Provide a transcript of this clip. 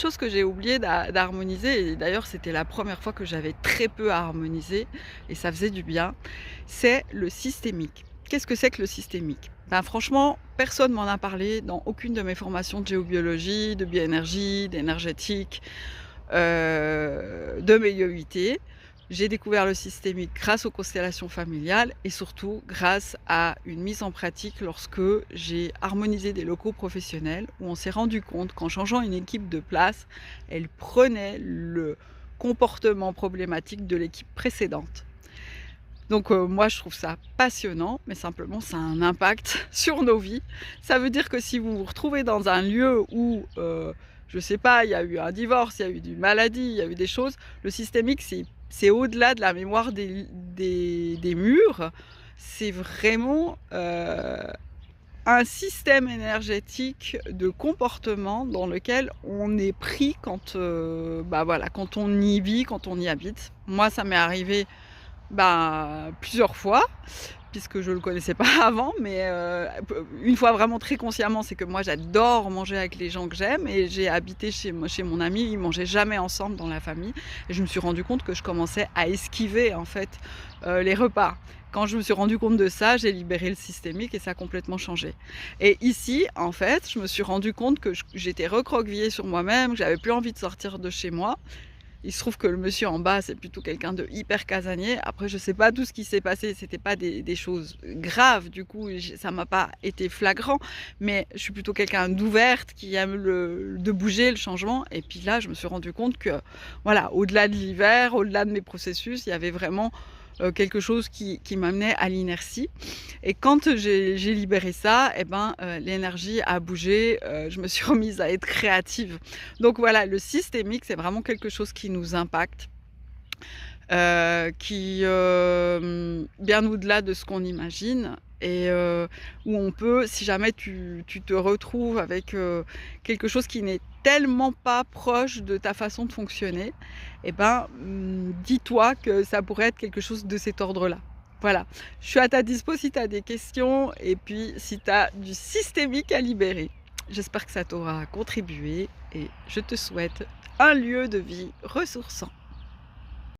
Chose que j'ai oublié d'harmoniser et d'ailleurs c'était la première fois que j'avais très peu à harmoniser et ça faisait du bien, c'est le systémique. Qu'est-ce que c'est que le systémique? Ben franchement, personne m'en a parlé dans aucune de mes formations de géobiologie, de bioénergie, d'énergétique, de mes IEUT. J'ai découvert le systémique grâce aux constellations familiales et surtout grâce à une mise en pratique lorsque j'ai harmonisé des locaux professionnels où on s'est rendu compte qu'en changeant une équipe de place, elle prenait le comportement problématique de l'équipe précédente. Donc moi je trouve ça passionnant, mais simplement ça a un impact sur nos vies. Ça veut dire que si vous vous retrouvez dans un lieu où, je sais pas, il y a eu un divorce, il y a eu une maladie, il y a eu des choses, le systémique c'est au-delà de la mémoire des murs. C'est vraiment, un système énergétique de comportement dans lequel on est pris quand, bah, voilà, quand on y vit, quand on y habite. Moi ça m'est arrivé bah, plusieurs fois, puisque je le connaissais pas avant, mais une fois vraiment très consciemment, c'est que moi j'adore manger avec les gens que j'aime et j'ai habité chez mon ami, ils mangeaient jamais ensemble dans la famille et je me suis rendu compte que je commençais à esquiver en fait, les repas. Quand je me suis rendu compte de ça, j'ai libéré le systémique et ça a complètement changé. Et ici, en fait, je me suis rendu compte que j'étais recroquevillée sur moi-même, que j'avais plus envie de sortir de chez moi. Il se trouve que le monsieur en bas, c'est plutôt quelqu'un de hyper casanier. Après, je sais pas tout ce qui s'est passé, c'était pas des choses graves, du coup, ça m'a pas été flagrant, mais je suis plutôt quelqu'un d'ouverte, qui aime de bouger, le changement. Et puis là, je me suis rendu compte que, voilà, au-delà de l'hiver, au-delà de mes processus, il y avait vraiment quelque chose qui m'amenait à l'inertie. Et quand j'ai libéré ça, et ben, l'énergie a bougé, je me suis remise à être créative. Donc voilà, le systémique, c'est vraiment quelque chose qui nous impacte, bien au-delà de ce qu'on imagine et où on peut, si jamais tu te retrouves avec, quelque chose qui n'est tellement pas proche de ta façon de fonctionner et ben, dis-toi que ça pourrait être quelque chose de cet ordre-là. Voilà, je suis à ta dispo si tu as des questions et puis si tu as du systémique à libérer. J'espère que ça t'aura contribué et je te souhaite un lieu de vie ressourçant.